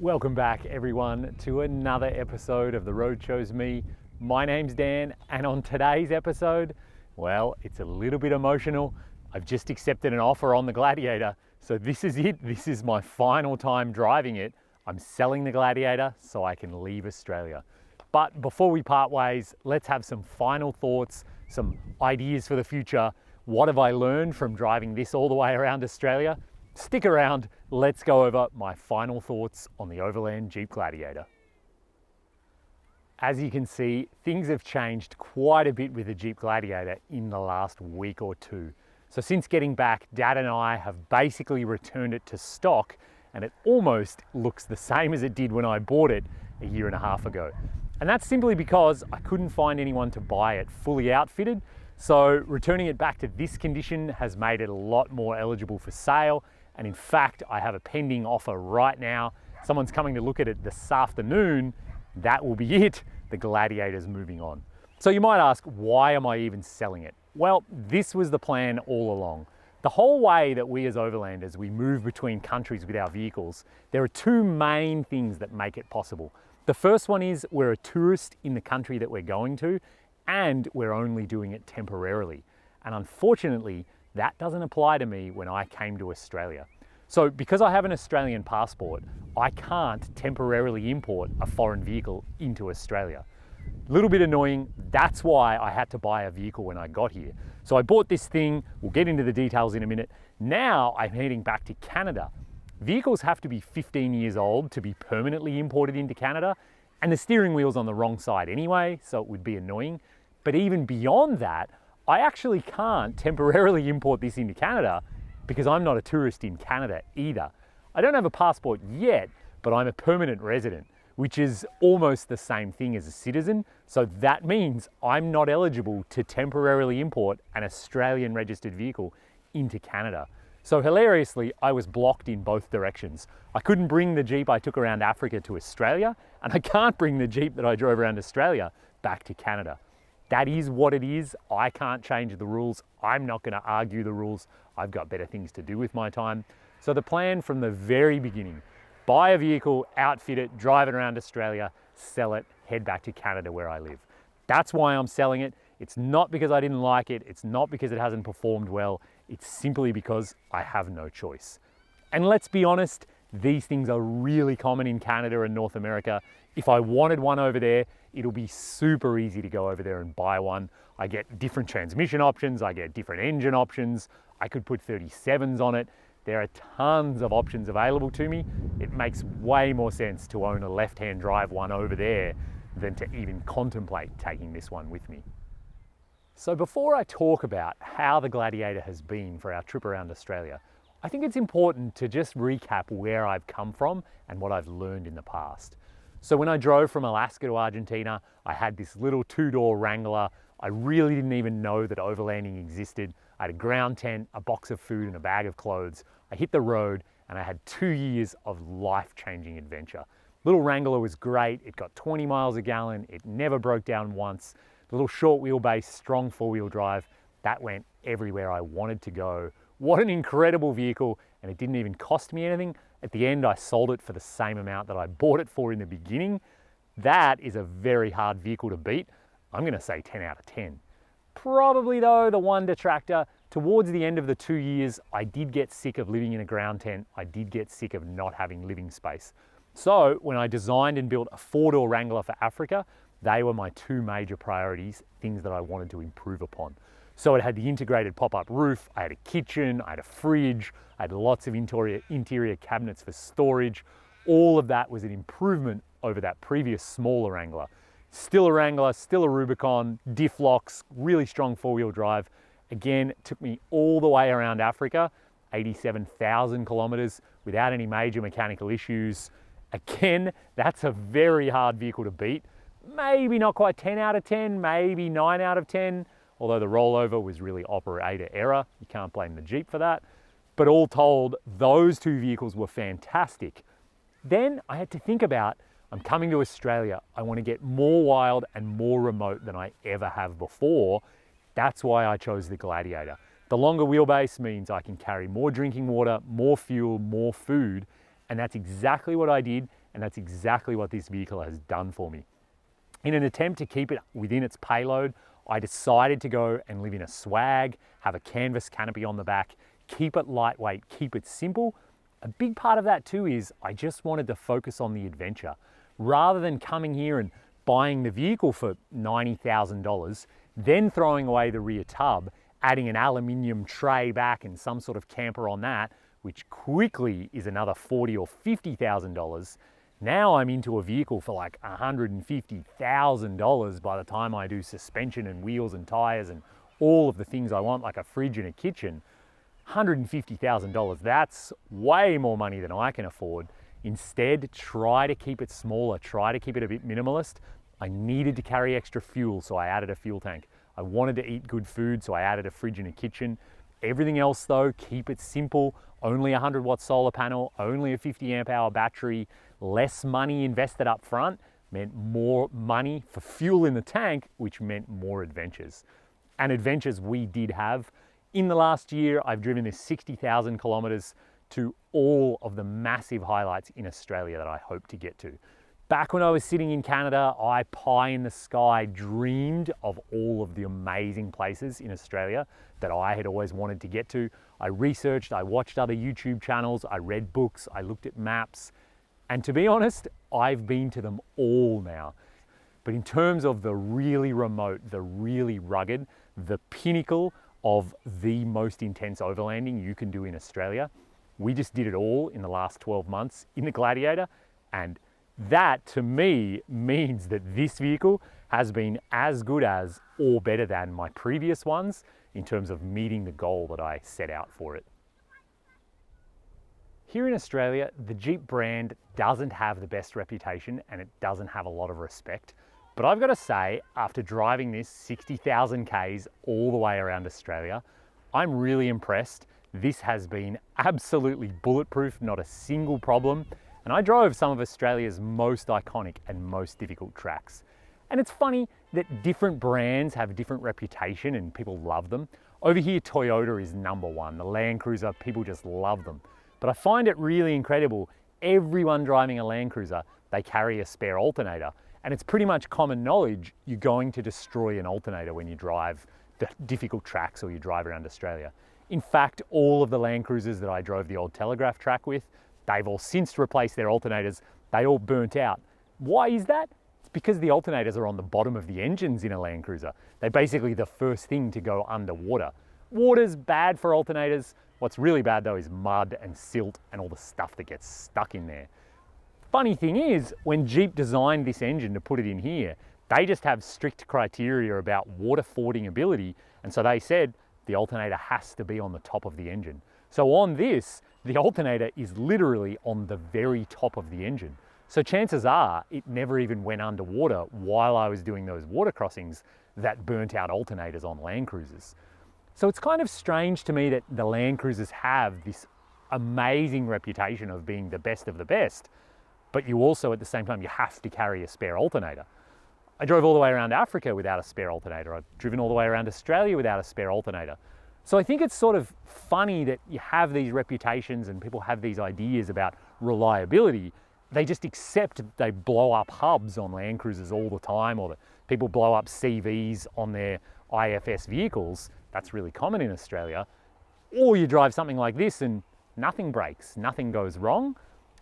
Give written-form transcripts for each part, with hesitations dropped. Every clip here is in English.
Welcome back everyone to another episode of The Road Chose Me. My name's Dan, and on today's episode, well, it's a little bit emotional. I've just accepted an offer on the Gladiator, so this is it. This is my final time driving it. I'm selling the Gladiator so I can leave Australia. But before we part ways, let's have some final thoughts, some ideas for the future. What have I learned from driving this all the way around Australia? Stick around, let's go over my final thoughts on the Overland Jeep Gladiator. As you can see, things have changed quite a bit with the Jeep Gladiator in the last week or two. So since getting back, Dad and I have basically returned it to stock, and it almost looks the same as it did when I bought it a year and a half ago. And that's simply because I couldn't find anyone to buy it fully outfitted. So returning it back to this condition has made it a lot more eligible for sale. And in fact, I have a pending offer right now. Someone's coming to look at it this afternoon. That will be it. The Gladiator's moving on. So you might ask, why am I even selling it? Well, this was the plan all along. The whole way that we as overlanders, we move between countries with our vehicles, there are two main things that make it possible. The first one is we're a tourist in the country that we're going to, and we're only doing it temporarily. And unfortunately, that doesn't apply to me when I came to Australia. So because I have an Australian passport, I can't temporarily import a foreign vehicle into Australia. A little bit annoying, that's why I had to buy a vehicle when I got here. So I bought this thing, we'll get into the details in a minute. Now I'm heading back to Canada. Vehicles have to be 15 years old to be permanently imported into Canada, and the steering wheel's on the wrong side anyway, so it would be annoying. But even beyond that, I actually can't temporarily import this into Canada because I'm not a tourist in Canada either. I don't have a passport yet, but I'm a permanent resident, which is almost the same thing as a citizen. So that means I'm not eligible to temporarily import an Australian registered vehicle into Canada. So hilariously, I was blocked in both directions. I couldn't bring the Jeep I took around Africa to Australia, and I can't bring the Jeep that I drove around Australia back to Canada. That is what it is. I can't change the rules. I'm not going to argue the rules. I've got better things to do with my time. So the plan from the very beginning, buy a vehicle, outfit it, drive it around Australia, sell it, head back to Canada where I live. That's why I'm selling it. It's not because I didn't like it. It's not because it hasn't performed well. It's simply because I have no choice. And let's be honest, these things are really common in Canada and North America. If I wanted one over there, it'll be super easy to go over there and buy one. I get different transmission options, I get different engine options. I could put 37s on it. There are tons of options available to me. It makes way more sense to own a left-hand drive one over there than to even contemplate taking this one with me. So before I talk about how the Gladiator has been for our trip around Australia, I think it's important to just recap where I've come from and what I've learned in the past. So when I drove from Alaska to Argentina, I had this little two-door Wrangler. I really didn't even know that overlanding existed. I had a ground tent, a box of food, and a bag of clothes. I hit the road and I had 2 years of life-changing adventure. Little Wrangler was great. It got 20 miles a gallon. It never broke down once. The little short wheelbase, strong four-wheel drive, that went everywhere I wanted to go. What an incredible vehicle, and it didn't even cost me anything. At the end, I sold it for the same amount that I bought it for in the beginning. That is a very hard vehicle to beat. I'm gonna say 10 out of 10. Probably though, the one detractor, towards the end of the 2 years, I did get sick of living in a ground tent. I did get sick of not having living space. So when I designed and built a four-door Wrangler for Africa, they were my two major priorities, things that I wanted to improve upon. So it had the integrated pop-up roof, I had a kitchen, I had a fridge, I had lots of interior cabinets for storage. All of that was an improvement over that previous smaller Wrangler. Still a Wrangler, still a Rubicon, diff locks, really strong four-wheel drive. Again, it took me all the way around Africa, 87,000 kilometers without any major mechanical issues. Again, that's a very hard vehicle to beat. Maybe not quite 10 out of 10, maybe 9 out of 10. Although the rollover was really operator error. You can't blame the Jeep for that. But all told, those two vehicles were fantastic. Then I had to think about, I'm coming to Australia. I want to get more wild and more remote than I ever have before. That's why I chose the Gladiator. The longer wheelbase means I can carry more drinking water, more fuel, more food. And that's exactly what I did. and that's exactly what this vehicle has done for me. In an attempt to keep it within its payload, I decided to go and live in a swag, have a canvas canopy on the back, keep it lightweight, keep it simple. A big part of that too is I just wanted to focus on the adventure. Rather than coming here and buying the vehicle for $90,000, then throwing away the rear tub, adding an aluminium tray back and some sort of camper on that, which quickly is another $40,000 or $50,000. Now I'm into a vehicle for like $150,000 by the time I do suspension and wheels and tires and all of the things I want, like a fridge and a kitchen. $150,000, that's way more money than I can afford. Instead, try to keep it smaller, try to keep it a bit minimalist. I needed to carry extra fuel, so I added a fuel tank. I wanted to eat good food, so I added a fridge and a kitchen. Everything else though, keep it simple. Only a 100-watt solar panel, only a 50 amp hour battery, less money invested up front meant more money for fuel in the tank, which meant more adventures. And adventures we did have. In the last year, I've driven this 60,000 kilometers to all of the massive highlights in Australia that I hope to get to. Back when I was sitting in Canada, I pie in the sky dreamed of all of the amazing places in Australia that I had always wanted to get to. I researched, I watched other YouTube channels, I read books, I looked at maps, and to be honest, I've been to them all now. But in terms of the really remote, the really rugged, the pinnacle of the most intense overlanding you can do in Australia, we just did it all in the last 12 months in the Gladiator, and that to me means that this vehicle has been as good as or better than my previous ones in terms of meeting the goal that I set out for it. Here in Australia, the Jeep brand doesn't have the best reputation and it doesn't have a lot of respect. But I've got to say, after driving this 60,000 Ks all the way around Australia, I'm really impressed. This has been absolutely bulletproof, not a single problem. And I drove some of Australia's most iconic and most difficult tracks. And it's funny that different brands have a different reputation and people love them. Over here, Toyota is #1. The Land Cruiser, people just love them. But I find it really incredible. Everyone driving a Land Cruiser, they carry a spare alternator. And it's pretty much common knowledge you're going to destroy an alternator when you drive the difficult tracks or you drive around Australia. In fact, all of the Land Cruisers that I drove the old Telegraph track with, they've all since replaced their alternators. They all burnt out. Why is that? It's because the alternators are on the bottom of the engines in a Land Cruiser. They're basically the first thing to go underwater. Water's bad for alternators. What's really bad though is mud and silt and all the stuff that gets stuck in there. Funny thing is, when Jeep designed this engine to put it in here, they just have strict criteria about water fording ability, and so they said the alternator has to be on the top of the engine. So on this, the alternator is literally on the very top of the engine. So chances are it never even went underwater while I was doing those water crossings that burnt out alternators on Land Cruisers. So it's kind of strange to me that the Land Cruisers have this amazing reputation of being the best of the best, but you also at the same time, you have to carry a spare alternator. I drove all the way around Africa without a spare alternator. I've driven all the way around Australia without a spare alternator. So I think it's sort of funny that you have these reputations and people have these ideas about reliability. They just accept that they blow up hubs on Land Cruisers all the time, or that people blow up CVs on their IFS vehicles. That's really common in Australia. Or you drive something like this and nothing breaks, nothing goes wrong.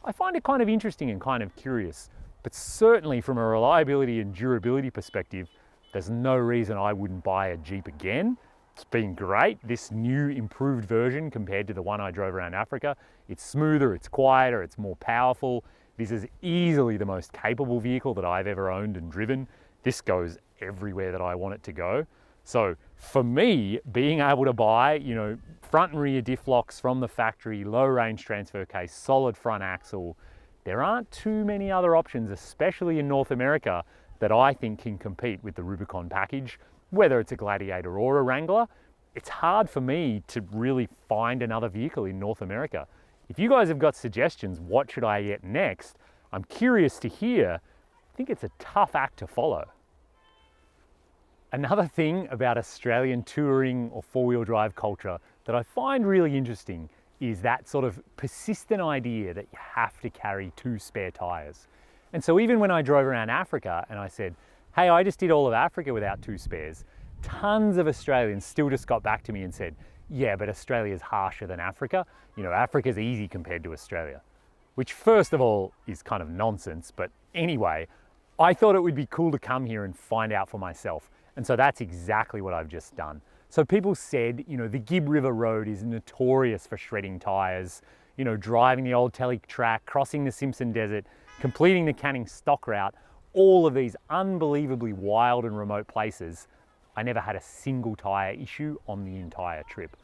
I find it kind of interesting and kind of curious, but certainly from a reliability and durability perspective, there's no reason I wouldn't buy a Jeep again. It's been great, this new improved version compared to the one I drove around Africa. It's smoother, it's quieter, it's more powerful. This is easily the most capable vehicle that I've ever owned and driven. This goes everywhere that I want it to go. So for me, being able to buy, front and rear diff locks from the factory, low range transfer case, solid front axle, there aren't too many other options, especially in North America, that I think can compete with the Rubicon package, whether it's a Gladiator or a Wrangler. It's hard for me to really find another vehicle in North America. If you guys have got suggestions, what should I get next? I'm curious to hear. I think it's a tough act to follow. Another thing about Australian touring or four-wheel drive culture that I find really interesting is that sort of persistent idea that you have to carry 2 spare tires. And so even when I drove around Africa and I said, hey, I just did all of Africa without 2 spares, tons of Australians still just got back to me and said, yeah, but Australia's harsher than Africa. You know, Africa's easy compared to Australia, which first of all is kind of nonsense. But anyway, I thought it would be cool to come here and find out for myself. And so that's exactly what I've just done. So people said, you know, the Gibb River Road is notorious for shredding tires, you know, driving the old Telly track, crossing the Simpson Desert, completing the Canning stock route, all of these unbelievably wild and remote places. I never had a single tire issue on the entire trip.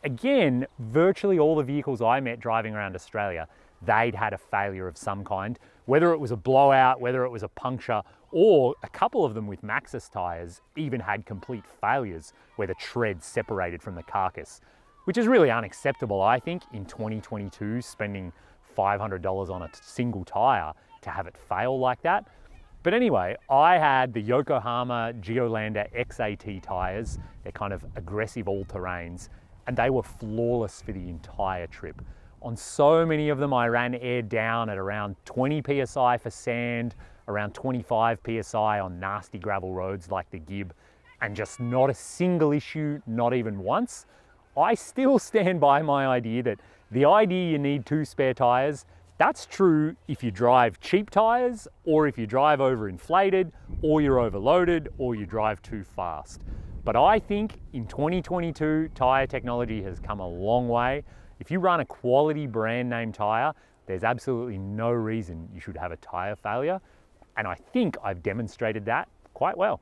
Again, virtually all the vehicles I met driving around Australia, they'd had a failure of some kind, whether it was a blowout, whether it was a puncture, or a couple of them with Maxxis tires even had complete failures where the tread separated from the carcass, which is really unacceptable, I think, in 2022, spending $500 on a single tire to have it fail like that. But anyway, I had the Yokohama Geolander XAT tires. They're kind of aggressive all-terrains, and they were flawless for the entire trip. On so many of them, I ran air down at around 20 PSI for sand, around 25 PSI on nasty gravel roads like the Gibb, and just not a single issue, not even once. I still stand by my idea that the idea you need 2 spare tires, that's true if you drive cheap tires, or if you drive overinflated, or you're overloaded, or you drive too fast. But I think in 2022, tire technology has come a long way. If you run a quality brand name tire, there's absolutely no reason you should have a tire failure. And I think I've demonstrated that quite well.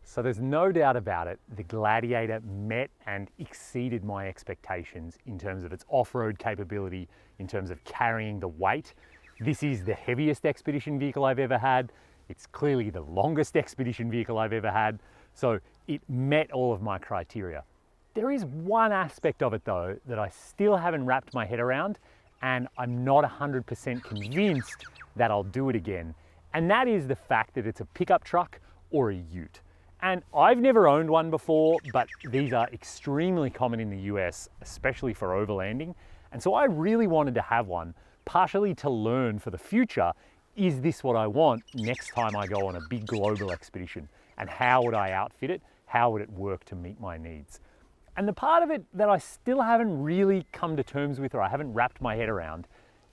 So there's no doubt about it, the Gladiator met and exceeded my expectations in terms of its off-road capability, in terms of carrying the weight. This is the heaviest expedition vehicle I've ever had. It's clearly the longest expedition vehicle I've ever had. So it met all of my criteria. There is one aspect of it though that I still haven't wrapped my head around, and I'm not 100% convinced that I'll do it again. And that is the fact that it's a pickup truck or a ute. And I've never owned one before, but these are extremely common in the US, especially for overlanding. And so I really wanted to have one, partially to learn for the future, is this what I want next time I go on a big global expedition? And how would I outfit it? How would it work to meet my needs? And the part of it that I still haven't really come to terms with, or I haven't wrapped my head around,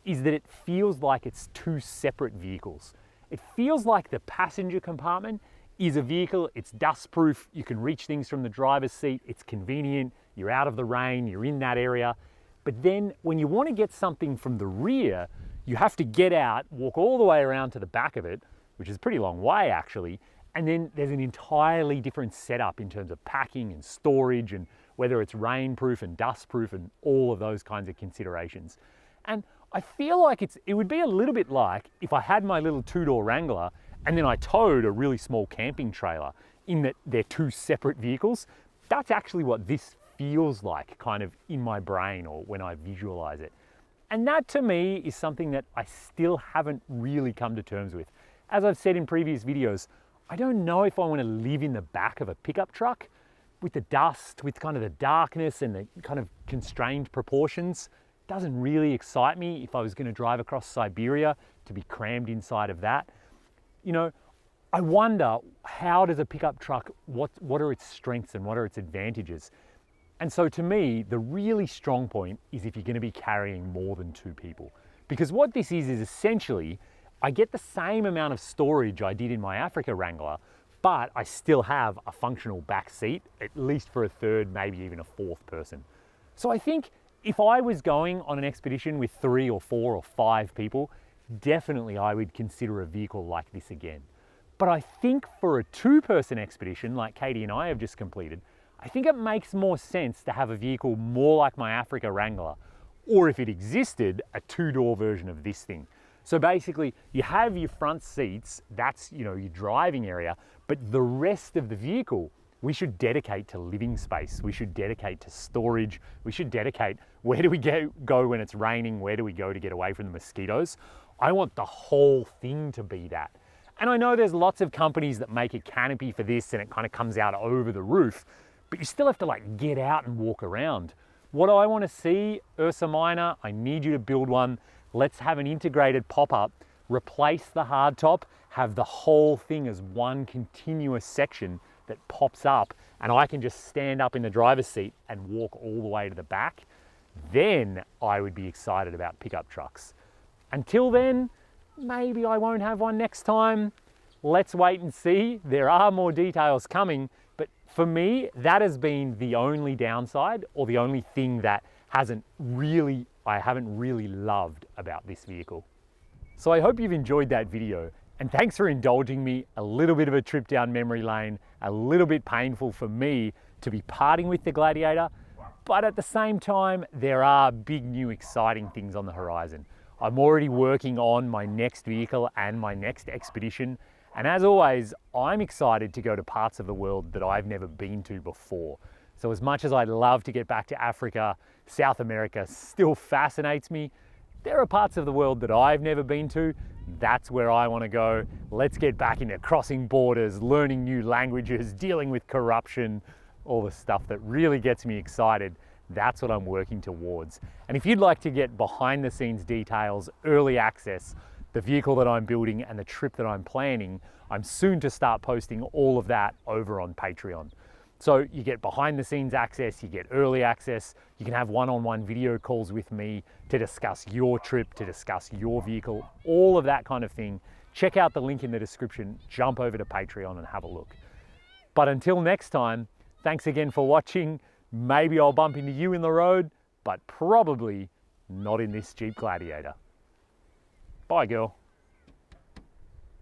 is that it feels like it's 2 separate vehicles. It feels like the passenger compartment is a vehicle, it's dust proof, you can reach things from the driver's seat, it's convenient, you're out of the rain, you're in that area. But then when you want to get something from the rear, you have to get out, walk all the way around to the back of it, which is a pretty long way actually, and then there's an entirely different setup in terms of packing and storage and whether it's rainproof and dustproof and all of those kinds of considerations. And I feel like it would be a little bit like if I had my little 2-door Wrangler and then I towed a really small camping trailer, in that they're 2 separate vehicles. That's actually what this feels like kind of in my brain or when I visualize it. And that to me is something that I still haven't really come to terms with. As I've said in previous videos, I don't know if I want to live in the back of a pickup truck with the dust, with kind of the darkness and the kind of constrained proportions. Doesn't really excite me if I was going to drive across Siberia to be crammed inside of that. You know, I wonder, how does a pickup truck, what are its strengths and what are its advantages? And so to me, the really strong point is if you're going to be carrying more than 2 people. Because what this is essentially, I get the same amount of storage I did in my Africa Wrangler, but I still have a functional back seat, at least for a 3rd, maybe even a 4th person. So I think if I was going on an expedition with 3 or 4 or 5 people, definitely I would consider a vehicle like this again. But I think for a 2-person expedition like Katie and I have just completed, I think it makes more sense to have a vehicle more like my Africa Wrangler, or if it existed, a 2-door version of this thing. So basically you have your front seats, that's, you know, your driving area, but the rest of the vehicle we should dedicate to living space. We should dedicate to storage. We should dedicate, where do we go when it's raining? Where do we go to get away from the mosquitoes? I want the whole thing to be that. And I know there's lots of companies that make a canopy for this and it kind of comes out over the roof, but you still have to like get out and walk around. What I want to see, Ursa Minor, I need you to build one. Let's have an integrated pop-up, replace the hardtop, have the whole thing as one continuous section that pops up, and I can just stand up in the driver's seat and walk all the way to the back. Then I would be excited about pickup trucks. Until then, maybe I won't have one next time. Let's wait and see. There are more details coming, but for me, that has been the only downside, or the only thing that I haven't really loved about this vehicle. So I hope you've enjoyed that video, and thanks for indulging me. A little bit of a trip down memory lane, a little bit painful for me to be parting with the Gladiator, but at the same time, there are big new exciting things on the horizon. I'm already working on my next vehicle and my next expedition, and as always, I'm excited to go to parts of the world that I've never been to before. So as much as I'd love to get back to Africa, South America still fascinates me. There are parts of the world that I've never been to. That's where I want to go. Let's get back into crossing borders, learning new languages, dealing with corruption, all the stuff that really gets me excited. That's what I'm working towards. And if you'd like to get behind the scenes details, early access, the vehicle that I'm building and the trip that I'm planning, I'm soon to start posting all of that over on Patreon. So you get behind the scenes access, you get early access, you can have one-on-one video calls with me to discuss your trip, to discuss your vehicle, all of that kind of thing. Check out the link in the description, jump over to Patreon and have a look. But until next time, thanks again for watching. Maybe I'll bump into you in the road, but probably not in this Jeep Gladiator. Bye, girl.